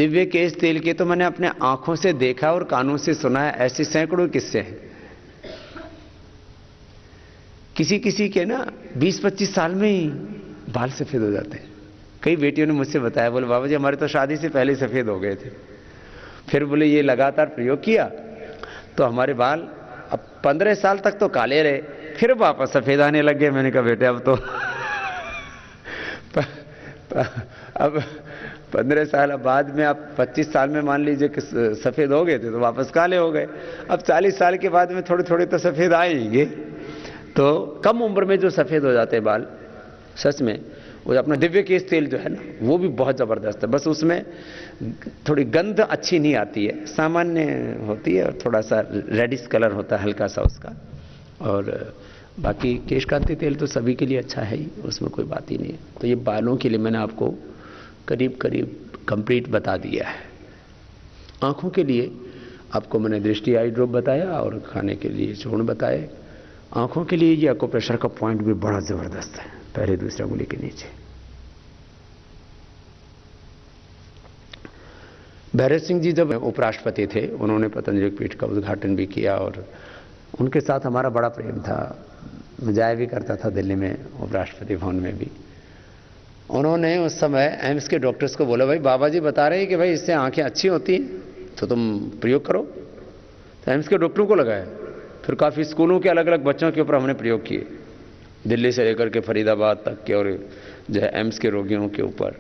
दिव्य केश तेल के तो मैंने अपने आंखों से देखा और कानों से सुना है, ऐसे सैकड़ों किस्से हैं। किसी किसी के ना 20-25 साल में ही बाल सफेद हो जाते हैं। कई बेटियों ने मुझसे बताया, बोले बाबा जी हमारे तो शादी से पहले ही सफेद हो गए थे, फिर बोले ये लगातार प्रयोग किया तो हमारे बाल अब 15 साल तक तो काले रहे, फिर वापस सफेद आने लग गए। मैंने कहा बेटे अब तो अब 15 साल बाद में, आप 25 साल में मान लीजिए कि सफेद हो गए थे तो वापस काले हो गए। अब 40 साल के बाद में थोड़े थोड़े तो सफेद आएंगे। तो कम उम्र में जो सफेद हो जाते हैं बाल, सच में वो अपना दिव्य केश तेल जो है ना, वो भी बहुत जबरदस्त है। बस उसमें थोड़ी गंध अच्छी नहीं आती है, सामान्य होती है, और थोड़ा सा रेडिश कलर होता है हल्का सा उसका। और बाकी केश कांति तेल तो सभी के लिए अच्छा है ही, उसमें कोई बात ही नहीं है। तो ये बालों के लिए मैंने आपको करीब करीब कंप्लीट बता दिया है। आंखों के लिए आपको मैंने दृष्टि आई ड्रॉप बताया और खाने के लिए चूर्ण बताए। आंखों के लिए ये एक्यूप्रेशर का पॉइंट भी बड़ा जबरदस्त है, पहले दूसरा उंगली के नीचे। भैरत सिंह जी जब उपराष्ट्रपति थे, उन्होंने पतंजलि पीठ का उद्घाटन भी किया और उनके साथ हमारा बड़ा प्रेम था। मैं जाया भी करता था दिल्ली में, उपराष्ट्रपति भवन में भी। उन्होंने उस समय एम्स के डॉक्टर्स को बोला, भाई बाबा जी बता रहे हैं कि भाई इससे आंखें अच्छी होती हैं तो तुम प्रयोग करो। तो एम्स के डॉक्टरों को लगाया, फिर काफ़ी स्कूलों के अलग अलग बच्चों के ऊपर हमने प्रयोग किए, दिल्ली से लेकर के फरीदाबाद तक के, और जो है एम्स के रोगियों के ऊपर।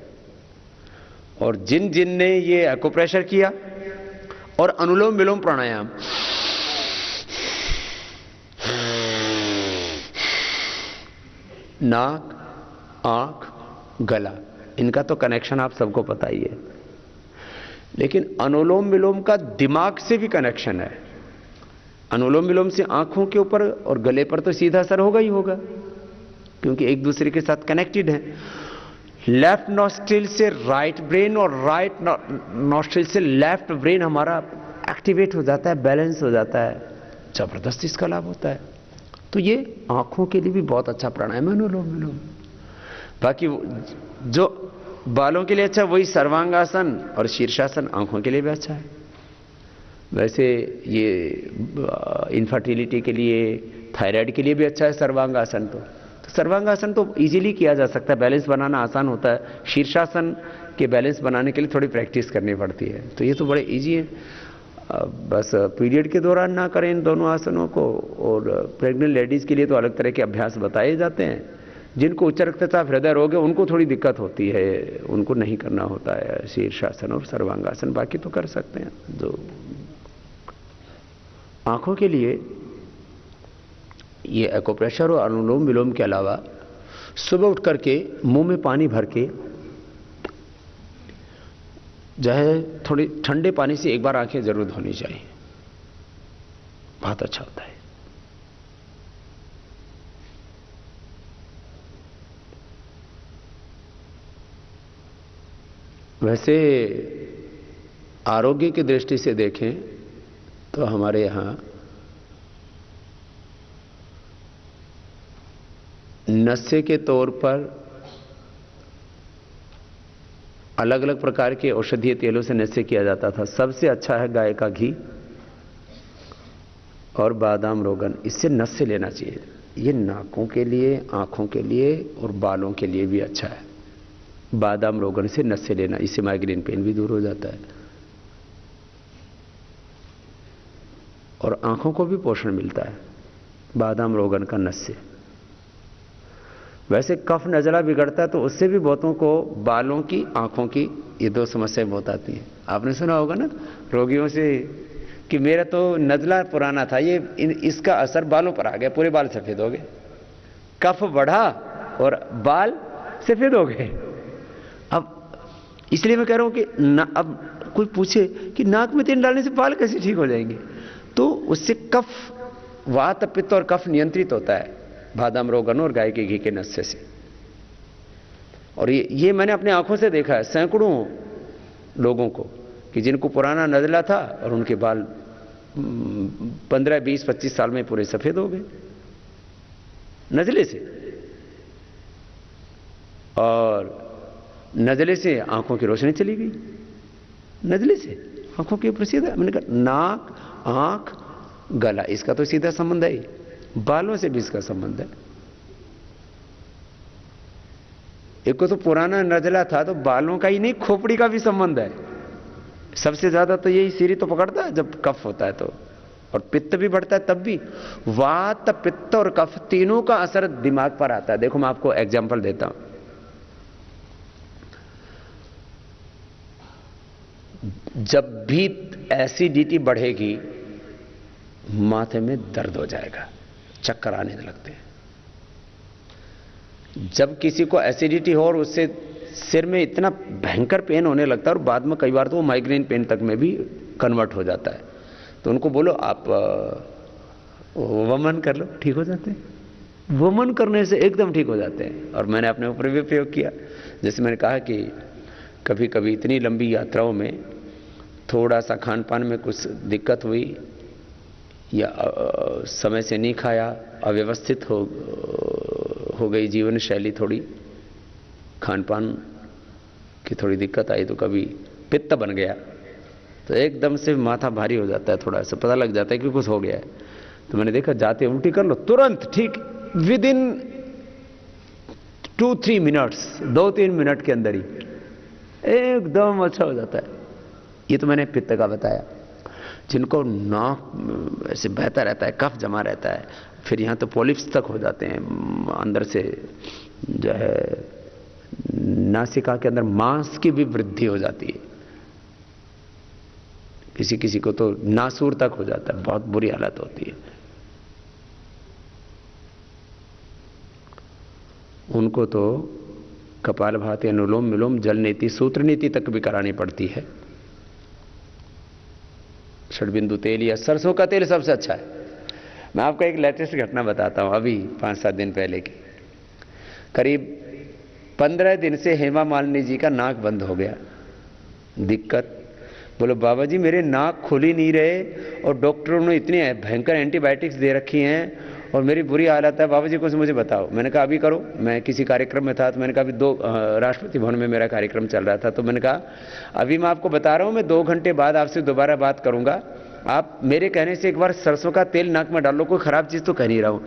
और जिन जिन ने ये एक्यूप्रेशर किया और अनुलोम विलोम प्राणायाम, नाक, आंख, गला, इनका तो कनेक्शन आप सबको पता ही है, लेकिन अनुलोम विलोम का दिमाग से भी कनेक्शन है। अनुलोम विलोम से आंखों के ऊपर और गले पर तो सीधा असर होगा ही होगा, क्योंकि एक दूसरे के साथ कनेक्टेड है। लेफ्ट नॉस्ट्रिल से राइट ब्रेन और राइट नॉस्ट्रिल से लेफ्ट ब्रेन हमारा एक्टिवेट हो जाता है, बैलेंस हो जाता है, जबरदस्त इसका लाभ होता है। तो ये आंखों के लिए भी बहुत अच्छा प्राणायाम है अनुलोम विलोम। बाकी जो बालों के लिए अच्छा वही सर्वांगासन और शीर्षासन आंखों के लिए भी अच्छा है। वैसे ये इनफर्टिलिटी के लिए, थायराइड के लिए भी अच्छा है सर्वांगासन। तो सर्वांगासन तो इजीली किया जा सकता है, बैलेंस बनाना आसान होता है। शीर्षासन के बैलेंस बनाने के लिए थोड़ी प्रैक्टिस करनी पड़ती है, तो ये तो बड़े इजी है। बस पीरियड के दौरान ना करें इन दोनों आसनों को। और प्रेग्नेंट लेडीज़ के लिए तो अलग तरह के अभ्यास बताए जाते हैं। जिनको उच्च रक्तचाप, हृदय रोग है, उनको थोड़ी दिक्कत होती है, उनको नहीं करना होता है शीर्षासन और सर्वांगासन, बाकी तो कर सकते हैं। जो आंखों के लिए ये एक्यूप्रेशर और अनुलोम विलोम के अलावा सुबह उठ करके मुंह में पानी भर के जो है थोड़ी ठंडे पानी से एक बार आंखें जरूर धोनी चाहिए, बहुत अच्छा होता है। वैसे आरोग्य की दृष्टि से देखें तो हमारे यहाँ नशे के तौर पर अलग अलग प्रकार के औषधीय तेलों से नशे किया जाता था। सबसे अच्छा है गाय का घी और बादाम रोगन, इससे नशे लेना चाहिए। ये नाकों के लिए, आंखों के लिए और बालों के लिए भी अच्छा है। बादाम रोगन से नशे लेना, इससे माइग्रेन पेन भी दूर हो जाता है और आंखों को भी पोषण मिलता है बादाम रोगन का नशे। वैसे कफ नजला बिगड़ता है तो उससे भी बहुतों को बालों की, आंखों की, ये दो समस्याएं बहुत आती हैं। आपने सुना होगा ना रोगियों से कि मेरा तो नजला पुराना था, ये इसका असर बालों पर आ गया, पूरे बाल सफेद हो गए। कफ बढ़ा और बाल सफेद हो गए। अब इसलिए मैं कह रहा हूं कि अब कोई पूछे कि नाक में तेल डालने से बाल कैसे ठीक हो जाएंगे, तो उससे कफ, वात, पित्त और कफ नियंत्रित होता है बादाम रोगन और गाय के घी के नशे से। और ये मैंने अपने आंखों से देखा है सैकड़ों लोगों को कि जिनको पुराना नजला था और उनके बाल 15, 20, 25 साल में पूरे सफेद हो गए नजले से। और नजले से आंखों की रोशनी चली गई। नजले से, आंखों के ऊपर सीधा। मैंने कहा नाक, आंख, गला, इसका तो सीधा संबंध है ही, बालों से भी इसका संबंध है। एक को तो पुराना नजला था तो बालों का ही नहीं, खोपड़ी का भी संबंध है। सबसे ज्यादा तो यही सीरी तो पकड़ता है जब कफ होता है तो, और पित्त भी बढ़ता है तब भी। वात, पित्त और कफ तीनों का असर दिमाग पर आता है। देखो मैं आपको एग्जांपल देता हूं। जब भी एसिडिटी बढ़ेगी माथे में दर्द हो जाएगा, चक्कर आने लगते हैं। जब किसी को एसिडिटी हो और उससे सिर में इतना भयंकर पेन होने लगता है और बाद में कई बार तो वो माइग्रेन पेन तक में भी कन्वर्ट हो जाता है, तो उनको बोलो आप वमन कर लो, ठीक हो जाते हैं। वमन करने से एकदम ठीक हो जाते हैं। और मैंने अपने ऊपर भी प्रयोग किया। जैसे मैंने कहा कि कभी कभी इतनी लंबी यात्राओं में थोड़ा सा खान पान में कुछ दिक्कत हुई या समय से नहीं खाया, अव्यवस्थित हो गई जीवन शैली, थोड़ी खान पान की थोड़ी दिक्कत आई, तो कभी पित्त बन गया तो एकदम से माथा भारी हो जाता है, थोड़ा सा पता लग जाता है कि कुछ हो गया है। तो मैंने देखा जाते उल्टी कर लो, तुरंत ठीक, विद इन 2-3 मिनट्स, 2-3 मिनट के अंदर ही एकदम अच्छा हो जाता है। ये तो मैंने पित्त का बताया। जिनको नाक ऐसे बहता रहता है, कफ जमा रहता है, फिर यहाँ तो पॉलिप्स तक हो जाते हैं, अंदर से जो है नासिका के अंदर मांस की भी वृद्धि हो जाती है, किसी किसी को तो नासूर तक हो जाता है, बहुत बुरी हालत होती है। उनको तो कपालभाति, अनुलोम विलोम, जल नीति, सूत्र नीति तक भी करानी पड़ती है। षडबिंदु तेल या सरसों का तेल सबसे अच्छा है। मैं आपको एक लेटेस्ट घटना बताता हूं, अभी 5-7 दिन पहले की। करीब 15 दिन से हेमा मालिनी जी का नाक बंद हो गया। दिक्कत, बोलो बाबा जी मेरे नाक खुल ही नहीं रहे और डॉक्टरों ने इतनी भयंकर एंटीबायोटिक्स दे रखी हैं और मेरी बुरी हालत है, बाबा जी कुछ मुझे बताओ। मैंने कहा अभी करो। मैं किसी कार्यक्रम में था तो मैंने कहा अभी राष्ट्रपति भवन में मेरा कार्यक्रम चल रहा था, तो मैंने कहा अभी मैं आपको बता रहा हूं, मैं 2 घंटे बाद आपसे दोबारा बात करूंगा, आप मेरे कहने से एक बार सरसों का तेल नाक में डालो, कोई खराब चीज तो कह नहीं रहा हूं।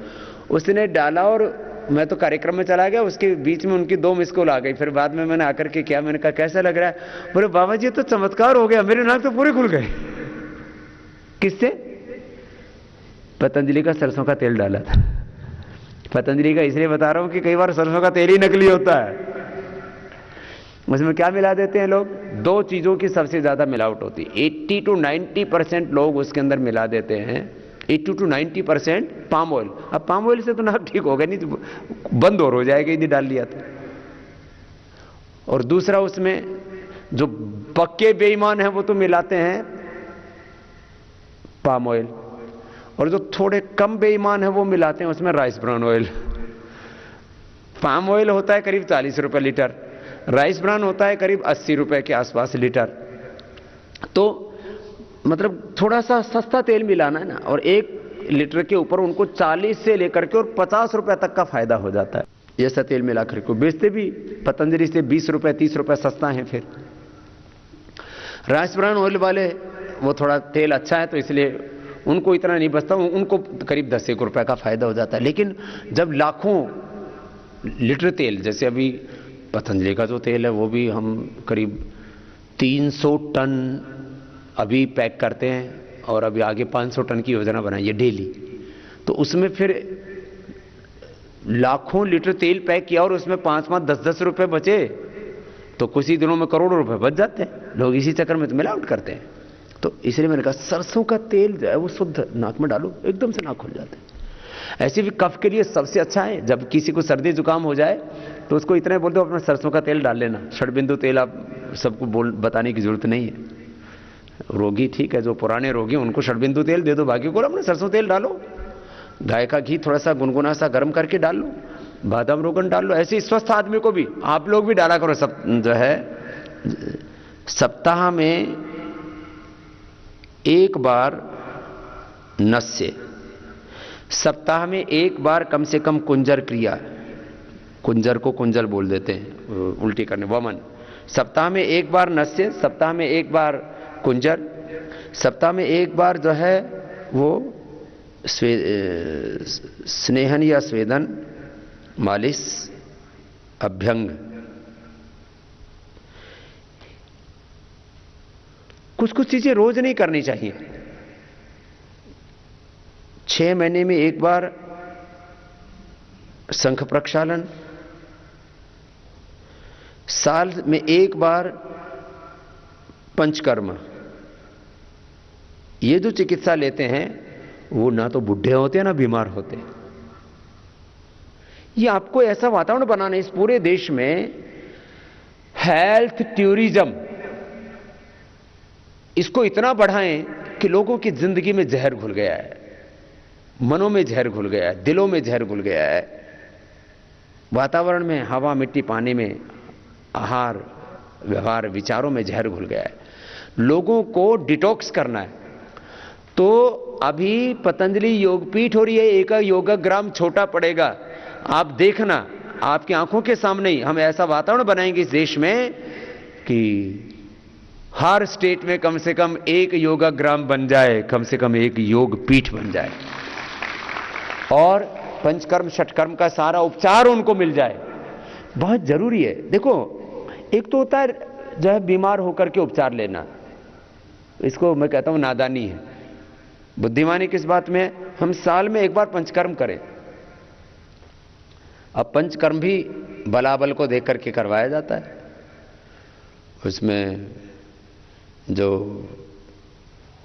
उसने डाला और मैं तो कार्यक्रम में चला गया, उसके बीच में उनकी 2 मिस कॉल आ गई। फिर बाद में मैंने आकर के किया, मैंने कहा कैसा लग रहा है? बोले बाबा जी तो चमत्कार हो गया, मेरे नाक तो पूरे खुल गए। किससे? पतंजलि का सरसों का तेल डाला था। पतंजलि का इसलिए बता रहा हूं कि कई बार सरसों का तेल ही नकली होता है। उसमें क्या मिला देते हैं लोग? 2 चीजों की सबसे ज्यादा मिलावट होती है। 80 to 90% लोग उसके अंदर मिला देते हैं, 80 to 90% पाम ऑयल। अब पाम ऑयल से तो नाक ठीक होगा नहीं, तो बंद और हो जाएगा यदि डाल लिया तो। और दूसरा, उसमें जो पक्के बेईमान हैं वो तो मिलाते हैं पाम ऑयल, और जो थोड़े कम बेईमान हैं वो मिलाते हैं उसमें rice bran oil. Palm oil होता है करीब 40 रुपए लीटर, राइस ब्रान होता है करीब 80 रुपए के आसपास लीटर। तो मतलब थोड़ा सा सस्ता तेल मिलाना है ना, और 1 लीटर के ऊपर उनको 40 से लेकर के और 50 रुपए तक का फायदा हो जाता है। ये ऐसा तेल मिलाकर को बेचते भी पतंजलि से 20 रुपए 30 रुपए सस्ता है। फिर राइस ब्रान ऑयल वाले वो थोड़ा तेल अच्छा है तो इसलिए उनको इतना नहीं बचता, उनको करीब 10 रुपए का फायदा हो जाता है। लेकिन जब लाखों लीटर तेल, जैसे अभी पतंजलि का जो तेल है वो भी हम करीब 300 टन अभी पैक करते हैं, और अभी आगे 500 टन की योजना बनाई है डेली। तो उसमें फिर लाखों लीटर तेल पैक किया और उसमें 5-5, 10-10 रुपए बचे, तो कुछ ही दिनों में करोड़ों रुपए बच जाते हैं। लोग इसी चक्कर में तो मिलावट करते हैं। तो इसलिए मैंने कहा सरसों का तेल जो है वो शुद्ध नाक में डालो, एकदम से नाक खुल जाते हैं। ऐसे भी कफ के लिए सबसे अच्छा है, जब किसी को सर्दी जुकाम हो जाए तो उसको इतना बोल दो अपना सरसों का तेल डाल लेना। षडबिंदु तेल आप सबको बताने की जरूरत नहीं है। रोगी ठीक है, जो पुराने रोगी उनको षडबिंदु तेल दे दो, बाकी को अपना सरसों तेल डालो। गाय का घी थोड़ा सा गुनगुना सा गर्म करके डाल लो, बादाम रोगन डाल लो। ऐसे स्वस्थ आदमी को भी आप लोग भी डाला करो। सब जो है सप्ताह में 1 बार नस्य, सप्ताह में 1 बार कम से कम कुंजर क्रिया, कुंजर को कुंजल बोल देते हैं, उल्टी करने, वमन, सप्ताह में एक बार नस्य, सप्ताह में एक बार कुंजर, सप्ताह में एक बार जो है वो स्नेहन या स्वेदन, मालिश, अभ्यंग। कुछ कुछ चीजें रोज नहीं करनी चाहिए। 6 महीने में एक बार शंख प्रक्षालन, साल में एक बार पंचकर्म। ये जो चिकित्सा लेते हैं वो ना तो बुढ़े होते हैं ना बीमार होते। ये आपको ऐसा वातावरण बनाना है इस पूरे देश में, हेल्थ टूरिज्म, इसको इतना बढ़ाएं कि लोगों की जिंदगी में जहर घुल गया है, मनों में जहर घुल गया है, दिलों में जहर घुल गया है, वातावरण में, हवा, मिट्टी, पानी में, आहार, व्यवहार, विचारों में जहर घुल गया है। लोगों को डिटॉक्स करना है। तो अभी पतंजलि योगपीठ हो रही है, एक योगाग्राम छोटा पड़ेगा, आप देखना, आपकी आंखों के सामने ही हम ऐसा वातावरण बनाएंगे इस देश में कि हर स्टेट में कम से कम एक योगाग्राम बन जाए, कम से कम एक योग पीठ बन जाए, और पंचकर्म षटकर्म का सारा उपचार उनको मिल जाए। बहुत जरूरी है। देखो, एक तो होता है जो है बीमार होकर के उपचार लेना, इसको मैं कहता हूं नादानी है। बुद्धिमानी किस बात में है? हम साल में एक बार पंचकर्म करें। अब पंचकर्म भी बलाबल को देख करके करवाया जाता है। उसमें जो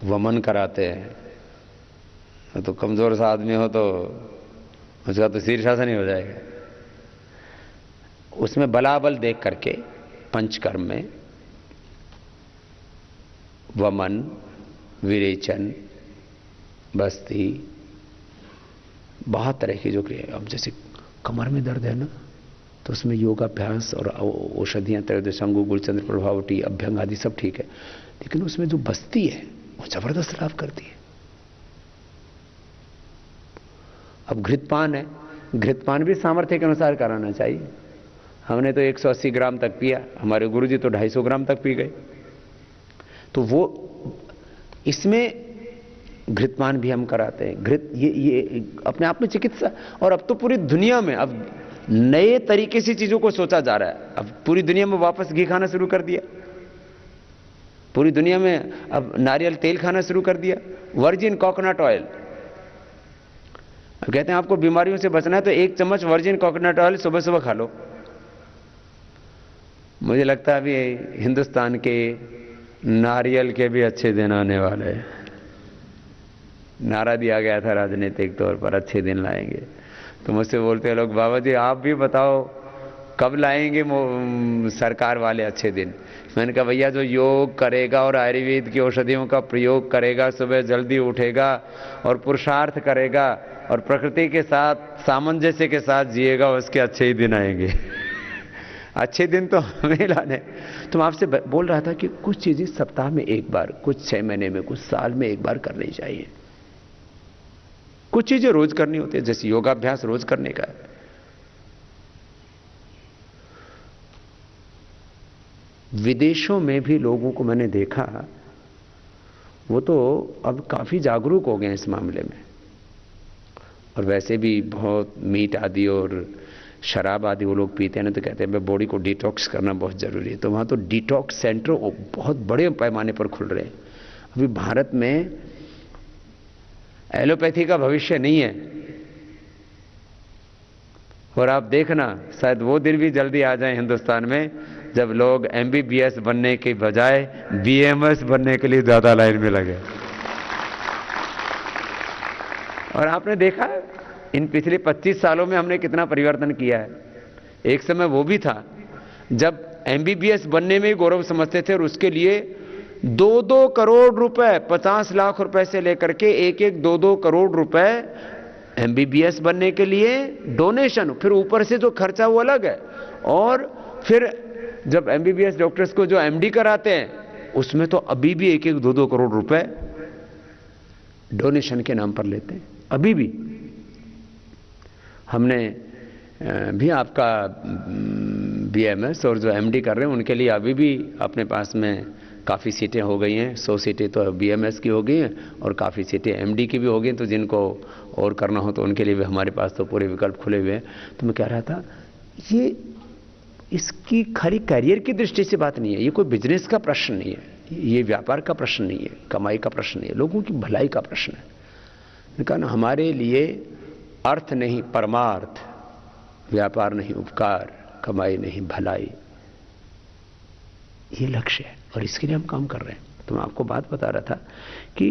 वमन कराते हैं, तो कमजोर सा आदमी हो तो उसका तो शीर्षासन ही हो जाएगा। उसमें बलाबल देख करके पंचकर्म में वमन, विरेचन, बस्ती, बहुत तरह की जो क्रिया। अब जैसे कमर में दर्द है ना, तो उसमें योगाभ्यास और औषधियां, त्रयोदश अंगु, गुलचंद्र प्रभावटी, अभ्यंग आदि सब ठीक है, लेकिन उसमें जो बस्ती है वो जबरदस्त लाभ करती है। अब घृतपान है, घृतपान भी सामर्थ्य के अनुसार कराना चाहिए। हमने तो 180 ग्राम तक पिया, हमारे गुरुजी तो 250 ग्राम तक पी गए। तो वो इसमें घृतपान भी हम कराते हैं। घृत ये अपने आप में चिकित्सा। और अब तो पूरी दुनिया में अब नए तरीके से चीजों को सोचा जा रहा है। अब पूरी दुनिया में वापस घी खाना शुरू कर दिया, पूरी दुनिया में अब नारियल तेल खाना शुरू कर दिया, वर्जिन कोकोनट ऑयल। अब कहते हैं आपको बीमारियों से बचना है तो 1 चम्मच वर्जिन कोकोनट ऑयल सुबह सुबह खा लो। मुझे लगता है अभी हिंदुस्तान के नारियल के भी अच्छे दिन आने वाले हैं। नारा दिया गया था राजनीतिक तौर पर, अच्छे दिन लाएंगे। तो मुझसे बोलते हैं लोग, बाबा जी आप भी बताओ कब लाएंगे सरकार वाले अच्छे दिन। मैंने कहा भैया जो योग करेगा और आयुर्वेद की औषधियों का प्रयोग करेगा, सुबह जल्दी उठेगा और पुरुषार्थ करेगा और प्रकृति के साथ सामंजस्य के साथ जिएगा, उसके अच्छे ही दिन आएंगे। अच्छे दिन तो हमें लाने। तो मैं आपसे बोल रहा था कि कुछ चीजें सप्ताह में एक बार, कुछ 6 महीने में, कुछ साल में एक बार करनी चाहिए। कुछ चीजें रोज करनी होती है, जैसे योगाभ्यास रोज करने का है। विदेशों में भी लोगों को मैंने देखा, वो तो अब काफी जागरूक हो गए हैं इस मामले में। और वैसे भी बहुत मीट आदि और शराब आदि वो लोग पीते हैं ना, तो कहते हैं बॉडी को डिटॉक्स करना बहुत जरूरी है। तो वहां तो डिटॉक्स सेंटर बहुत बड़े पैमाने पर खुल रहे हैं। अभी भारत में एलोपैथी का भविष्य नहीं है। और आप देखना शायद वो दिन भी जल्दी आ जाए हिंदुस्तान में जब लोग एमबीबीएस बनने के बजाय बीएमएस बनने के लिए ज्यादा लाइन में लगे। और आपने देखा इन पिछले 25 सालों में हमने कितना परिवर्तन किया है। एक समय वो भी था जब एमबीबीएस बनने में गौरव समझते थे और उसके लिए 2-2 करोड़ रुपए, 50 लाख रुपए से लेकर के 1-2 करोड़ रुपए एमबीबीएस बनने के लिए डोनेशन, फिर ऊपर से जो खर्चा वो अलग है। और फिर जब एमबीबीएस डॉक्टर्स को जो एमडी कराते हैं उसमें तो अभी भी 1-2 करोड़ रुपए डोनेशन के नाम पर लेते हैं। अभी भी। हमने भी आपका बीएमएस और जो एमडी कर रहे हैं उनके लिए अभी भी अपने पास में काफ़ी सीटें हो गई हैं। 100 सीटें तो बीएमएस की हो गई हैं और काफ़ी सीटें एमडी की भी हो गई, तो जिनको और करना हो तो उनके लिए भी हमारे पास तो पूरे विकल्प खुले हुए हैं। तो मैं कह रहा था, ये इसकी खाली करियर की दृष्टि से बात नहीं है, ये कोई बिजनेस का प्रश्न नहीं है, ये व्यापार का प्रश्न नहीं है, कमाई का प्रश्न नहीं है, लोगों की भलाई का प्रश्न है। कहा ना, हमारे लिए अर्थ नहीं परमार्थ, व्यापार नहीं उपकार, कमाई नहीं भलाई, ये लक्ष्य है और इसके लिए हम काम कर रहे हैं। तो मैं आपको बात बता रहा था कि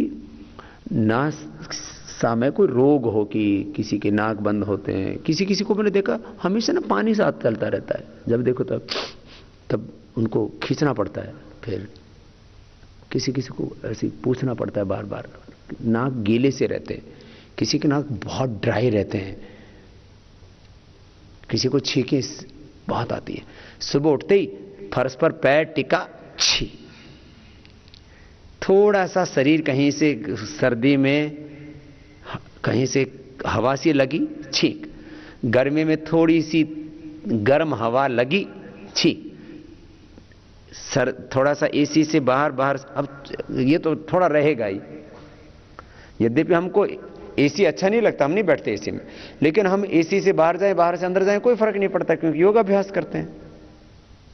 ना सामने कोई रोग हो कि किसी के नाक बंद होते हैं, किसी को मैंने देखा हमेशा ना पानी साथ चलता रहता है, जब देखो तब उनको खींचना पड़ता है, फिर किसी को ऐसे पूछना पड़ता है बार बार, नाक गीले से रहते हैं, किसी के नाक बहुत ड्राई रहते हैं, किसी को छींकें बहुत आती है, सुबह उठते ही फर्श पर पैर टिका छी, थोड़ा सा शरीर कहीं से सर्दी में कहीं से हवा सी लगी छींक, गर्मी में थोड़ी सी गर्म हवा लगी छींक, थोड़ा सा एसी से बाहर, अब ये तो थोड़ा रहेगा ही, यद्यपि हमको एसी अच्छा नहीं लगता, हम नहीं बैठते एसी में, लेकिन हम एसी से बाहर जाएं, बाहर से अंदर जाएं, कोई फर्क नहीं पड़ता क्योंकि योगाभ्यास करते हैं।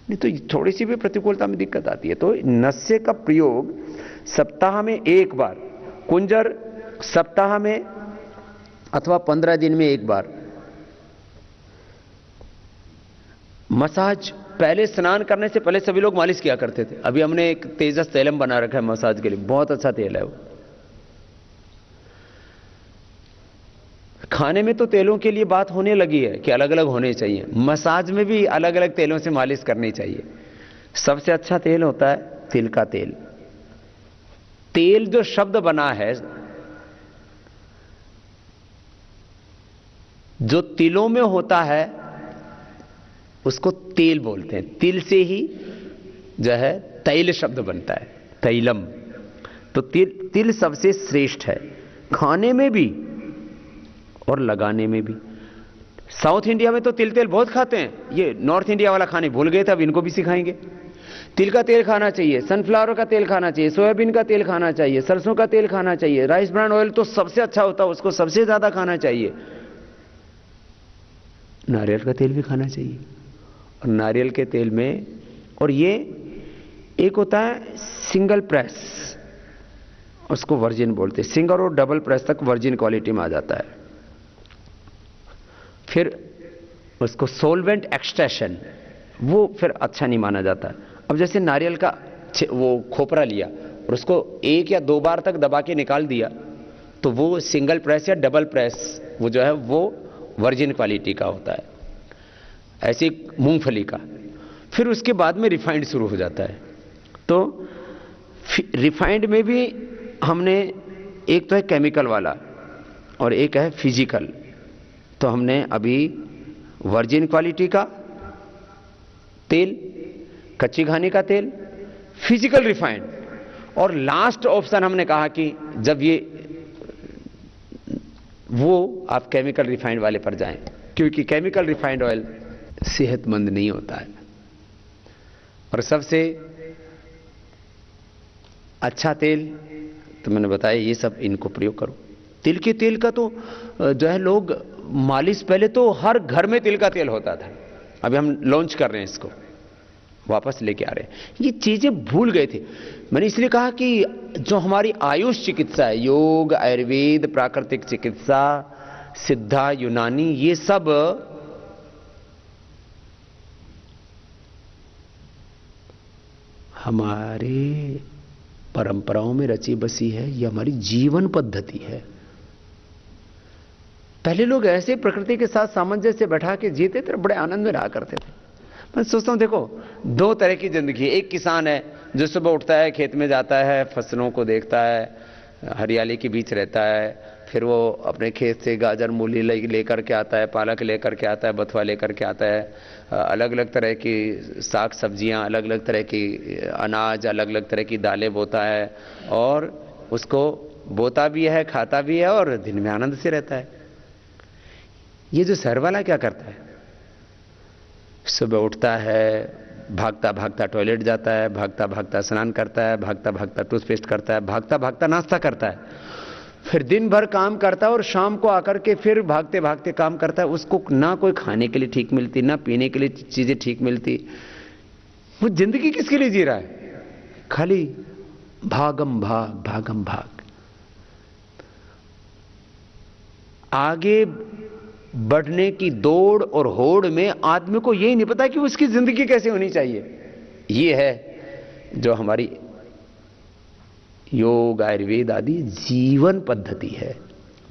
नहीं तो थोड़ी सी भी प्रतिकूलता में दिक्कत आती है। तो नस्य का प्रयोग सप्ताह में एक बार, कुंजर सप्ताह में अथवा 15 दिन में एक बार, मसाज पहले स्नान करने से पहले सभी लोग मालिश किया करते थे, अभी हमने एक तेजस तैलम बना रखा है मसाज के लिए, बहुत अच्छा तेल है वो। खाने में तो तेलों के लिए बात होने लगी है कि अलग अलग होने चाहिए, मसाज में भी अलग अलग तेलों से मालिश करनी चाहिए। सबसे अच्छा तेल होता है तिल का तेल। तेल जो शब्द बना है, जो तिलों में होता है उसको तेल बोलते हैं, तिल से ही जो है तैल शब्द बनता है, तैलम। तो तिल सबसे श्रेष्ठ है, खाने में भी और लगाने में भी। साउथ इंडिया में तो तिल तेल बहुत खाते हैं, ये नॉर्थ इंडिया वाला खाने भूल गए थे, अब इनको भी सिखाएंगे। तिल का तेल खाना चाहिए, सनफ्लावर का तेल खाना चाहिए, सोयाबीन का तेल खाना चाहिए, सरसों का तेल खाना चाहिए, राइस ब्रांड ऑयल तो सबसे अच्छा होता है, उसको सबसे ज्यादा खाना चाहिए। नारियल का तेल भी खाना चाहिए, और नारियल के तेल में, और ये एक होता है सिंगल प्रेस, उसको वर्जिन बोलते हैं, सिंगल और डबल प्रेस तक वर्जिन क्वालिटी में आ जाता है। फिर उसको सोलवेंट एक्सट्रैक्शन, वो फिर अच्छा नहीं माना जाता। अब जैसे नारियल का वो खोपरा लिया और उसको 1 या 2 बार तक दबा के निकाल दिया, तो वो सिंगल प्रेस या डबल प्रेस वो जो है वो वर्जिन क्वालिटी का होता है। ऐसे मूंगफली का, फिर उसके बाद में रिफाइंड शुरू हो जाता है। तो रिफाइंड में भी हमने, एक तो है केमिकल वाला और एक है फिजिकल। तो हमने अभी वर्जिन क्वालिटी का तेल, कच्ची घानी का तेल, फिजिकल रिफाइंड, और लास्ट ऑप्शन हमने कहा कि जब ये वो आप केमिकल रिफाइंड वाले पर जाएं, क्योंकि केमिकल रिफाइंड ऑयल सेहतमंद नहीं होता है। और सबसे अच्छा तेल तो मैंने बताया, ये सब इनको प्रयोग करो। तिल के तेल का तो जो है लोग मालिश, पहले तो हर घर में तिल का तेल होता था, अभी हम लॉन्च कर रहे हैं इसको, वापस लेके आ रहे हैं। ये चीजें भूल गए थे। मैंने इसलिए कहा कि जो हमारी आयुष चिकित्सा है, योग, आयुर्वेद, प्राकृतिक चिकित्सा, सिद्धा, यूनानी, ये सब हमारे परंपराओं में रची बसी है, ये हमारी जीवन पद्धति है। पहले लोग ऐसे प्रकृति के साथ सामंजस्य से बैठा के जीते थे, बड़े आनंद में रहा करते थे। मैं सोचता हूं, देखो 2 तरह की जिंदगी है। एक किसान है जो सुबह उठता है, खेत में जाता है, फसलों को देखता है, हरियाली के बीच रहता है, फिर वो अपने खेत से गाजर मूली लेकर के आता है, पालक लेकर के आता है, बथुआ लेकर के आता है, अलग अलग तरह की साग सब्जियां, अलग अलग तरह की अनाज, अलग अलग तरह की दालें बोता है, और उसको बोता भी है, खाता भी है, और दिन में आनंद से रहता है। ये जो शहर वाला क्या करता है, सुबह उठता है, भागता भागता टॉयलेट जाता है, भागता भागता स्नान करता है, भागता भागता टूथपेस्ट करता है, भागता भागता नाश्ता करता है, फिर दिन भर काम करता है और शाम को आकर के फिर भागते भागते काम करता है। उसको ना कोई खाने के लिए ठीक मिलती, ना पीने के लिए चीजें ठीक मिलती। वो जिंदगी किसके लिए जी रहा है? खाली भागम भाग भागम भाग। आगे बढ़ने की दौड़ और होड़ में आदमी को यही नहीं पता कि उसकी जिंदगी कैसे होनी चाहिए। ये है जो हमारी योग, आयुर्वेद आदि जीवन पद्धति है।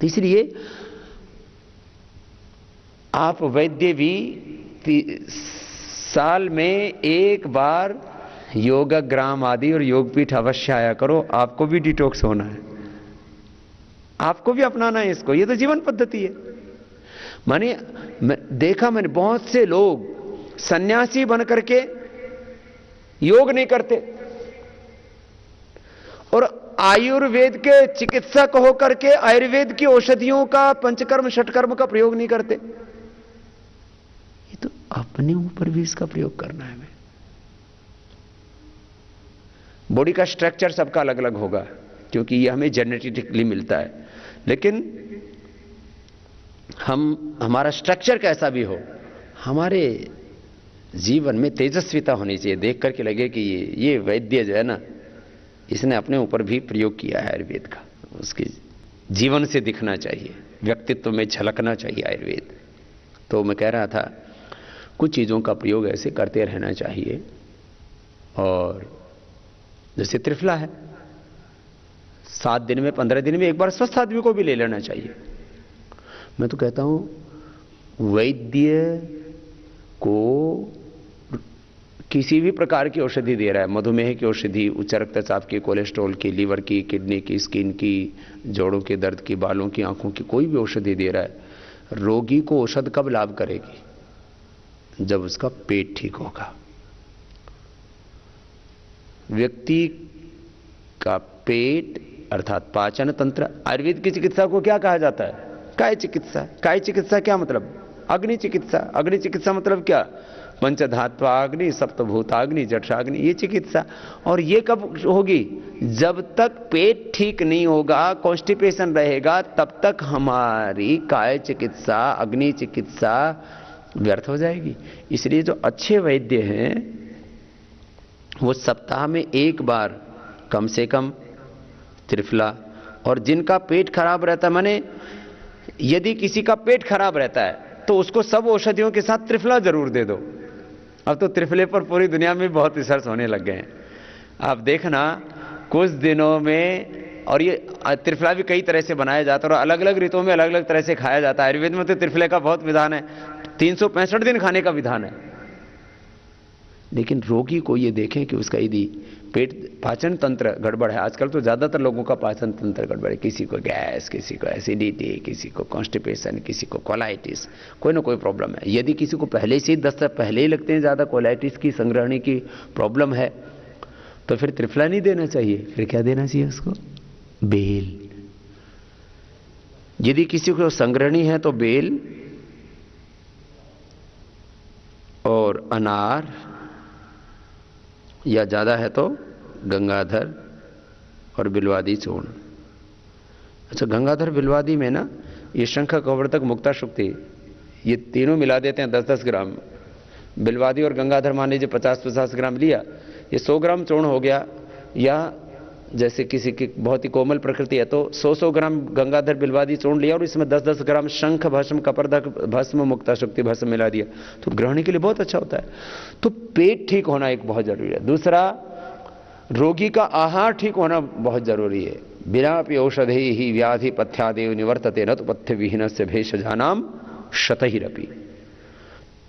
तो इसलिए आप वैद्य भी साल में एक बार योगाग्राम आदि और योगपीठ अवश्य आया करो। आपको भी डिटॉक्स होना है, आपको भी अपनाना है इसको। ये तो जीवन पद्धति है। मैंने बहुत से लोग सन्यासी बन करके योग नहीं करते और आयुर्वेद के चिकित्सक होकर के आयुर्वेद की औषधियों का, पंचकर्म षटकर्म का प्रयोग नहीं करते। ये तो अपने ऊपर भी इसका प्रयोग करना है। हमें बॉडी का स्ट्रक्चर सबका अलग अलग होगा क्योंकि ये हमें जेनेटिकली मिलता है, लेकिन हमारा स्ट्रक्चर कैसा भी हो, हमारे जीवन में तेजस्विता होनी चाहिए। देख करके लगे कि ये वैद्य जो है ना, इसने अपने ऊपर भी प्रयोग किया है आयुर्वेद का। उसके जीवन से दिखना चाहिए, व्यक्तित्व में झलकना चाहिए आयुर्वेद। तो मैं कह रहा था कुछ चीज़ों का प्रयोग ऐसे करते रहना चाहिए। और जैसे त्रिफला है, 7 दिन में 15 दिन में एक बार स्वस्थ आदमी को भी ले लेना चाहिए। मैं तो कहता हूं वैद्य को किसी भी प्रकार की औषधि दे रहा है, मधुमेह की औषधि, उच्च रक्तचाप की, कोलेस्ट्रॉल की, लीवर की, किडनी की, स्किन की, जोड़ों के दर्द की, बालों की, आंखों की, कोई भी औषधि दे रहा है, रोगी को औषध कब लाभ करेगी? जब उसका पेट ठीक होगा। व्यक्ति का पेट अर्थात पाचन तंत्र, आयुर्वेद की चिकित्सा को क्या कहा जाता है? काय चिकित्सा। काय चिकित्सा क्या मतलब? अग्नि चिकित्सा। अग्नि चिकित्सा मतलब क्या? पंचधात्वाग्नि, सप्तभूताग्नि, जठराग्नि, ये चिकित्सा। और ये कब होगी? जब तक पेट ठीक नहीं होगा, कॉन्स्टिपेशन रहेगा, तब तक हमारी काय चिकित्सा, अग्नि चिकित्सा व्यर्थ हो जाएगी। इसलिए जो अच्छे वैद्य हैं वो सप्ताह में एक बार कम से कम त्रिफला, और जिनका पेट खराब रहता है, माने यदि किसी का पेट खराब रहता है तो उसको सब औषधियों के साथ त्रिफला जरूर दे दो। अब तो त्रिफले पर पूरी दुनिया में बहुत रिसर्च होने लग गए हैं। आप देखना कुछ दिनों में, और ये त्रिफला भी कई तरह से बनाया जाता है और अलग अलग ऋतुओं में अलग अलग तरह से खाया जाता है। आयुर्वेद में तो त्रिफले का बहुत विधान है, 365 दिन खाने का विधान है। लेकिन रोगी को ये देखें कि उसका यदि पेट, पाचन तंत्र गड़बड़ है, आजकल तो ज्यादातर लोगों का पाचन तंत्र गड़बड़ है, किसी को गैस, किसी को एसिडिटी, किसी को कॉन्स्टिपेशन, किसी को कोलाइटिस, कोई ना कोई प्रॉब्लम है। यदि किसी को पहले से ही 10 साल पहले ही लगते हैं ज्यादा कोलाइटिस की, संग्रहणी की प्रॉब्लम है, तो फिर त्रिफला नहीं देना चाहिए। फिर क्या देना चाहिए उसको? बेल। यदि किसी को संग्रहणी है तो बेल और अनार, या ज्यादा है तो गंगाधर और बिल्वादी चूर्ण। अच्छा, गंगाधर बिल्वादी में ना ये शंख कवर्तक मुक्ता शुक्ति, ये तीनों मिला देते हैं 10-10 ग्राम। बिल्वादी और गंगाधर मान लीजिए 50-50 ग्राम लिया, ये 100 ग्राम चूर्ण हो गया। या जैसे किसी की बहुत ही कोमल प्रकृति है तो 100-100 ग्राम गंगाधर बिल्वादी चूर्ण लिया और इसमें 10-10 ग्राम शंख भस्म, कपर्दक भस्म, मुक्ता शुक्ति भस्म मिला दिया, तो ग्रहण के लिए बहुत अच्छा होता है। तो पेट ठीक होना एक बहुत जरूरी है। दूसरा, रोगी का आहार ठीक होना बहुत जरूरी है। बिना औषधि ही व्याधि पथ्यादेव निवर्तते न तो पथ्य विहीन से भेषजानाम शतहिरपि।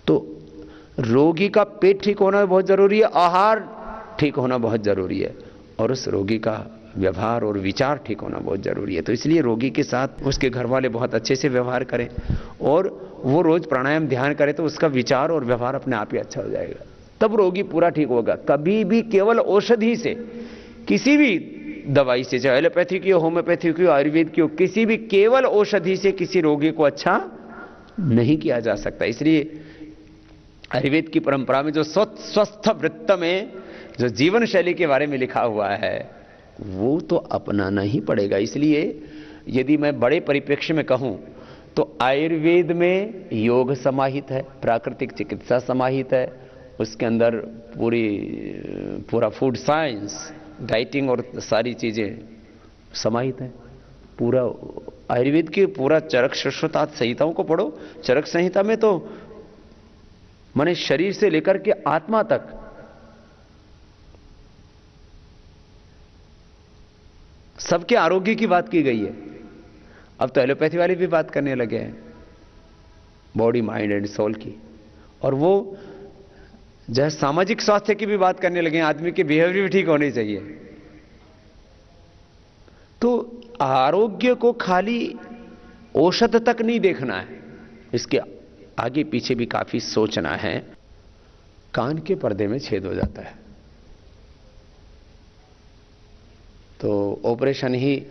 तो रोगी का पेट ठीक होना बहुत जरूरी है, आहार ठीक होना बहुत जरूरी है, और उस रोगी का व्यवहार और विचार ठीक होना बहुत जरूरी है। तो इसलिए रोगी के साथ उसके घर वाले बहुत अच्छे से व्यवहार करें और वो रोज प्राणायाम ध्यान करे तो उसका विचार और व्यवहार अपने आप ही अच्छा हो जाएगा, तब रोगी पूरा ठीक होगा। कभी भी केवल औषधि से, किसी भी दवाई से, चाहे एलोपैथी की हो, होम्योपैथी की हो, आयुर्वेद की हो, किसी भी केवल औषधि से किसी रोगी को अच्छा नहीं किया जा सकता। इसलिए आयुर्वेद की परंपरा में जो स्वस्थ वृत्त में जो जीवन शैली के बारे में लिखा हुआ है वो तो अपनाना ही पड़ेगा। इसलिए यदि मैं बड़े परिप्रेक्ष्य में कहूं तो आयुर्वेद में योग समाहित है, प्राकृतिक चिकित्सा समाहित है, उसके अंदर पूरा फूड साइंस, डाइटिंग और सारी चीजें समाहित है। पूरा आयुर्वेद के पूरा चरक सुश्रुतादि संहिताओं को पढ़ो। चरक संहिता में तो माने शरीर से लेकर के आत्मा तक सबके आरोग्य की बात की गई है। अब तो एलोपैथी वाले भी बात करने लगे हैं बॉडी माइंड एंड सोल की, और वो जो सामाजिक स्वास्थ्य की भी बात करने लगे हैं, आदमी के बिहेवियर भी ठीक होने चाहिए। तो आरोग्य को खाली औषध तक नहीं देखना है, इसके आगे पीछे भी काफी सोचना है। कान के पर्दे में छेद हो जाता है तो ऑपरेशन ही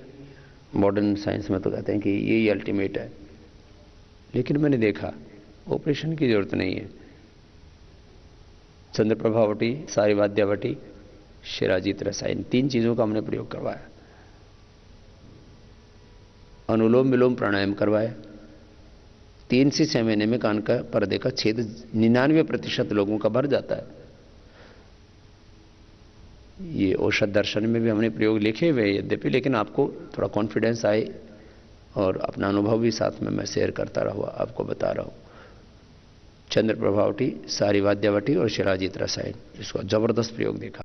मॉडर्न साइंस में तो कहते हैं कि यही अल्टीमेट है, लेकिन मैंने देखा ऑपरेशन की जरूरत नहीं है। चंद्रप्रभावटी, सारीवाद्यावटी, शिराजीत रसायन, 3 चीजों का हमने प्रयोग करवाया। अनुलोम विलोम प्राणायाम करवाया। 3 से 6 महीने में कान का पर्दे का छेद 99% लोगों का भर जाता है। ये औषध दर्शन में भी हमने प्रयोग लिखे हुए यद्यपि, लेकिन आपको थोड़ा कॉन्फिडेंस आए और अपना अनुभव भी साथ में मैं शेयर करता रहूँ, आपको बता रहा हूँ। चंद्र प्रभावटी, सारीवाद्यावटी और शिराजीत रसायन, इसको जबरदस्त प्रयोग देखा।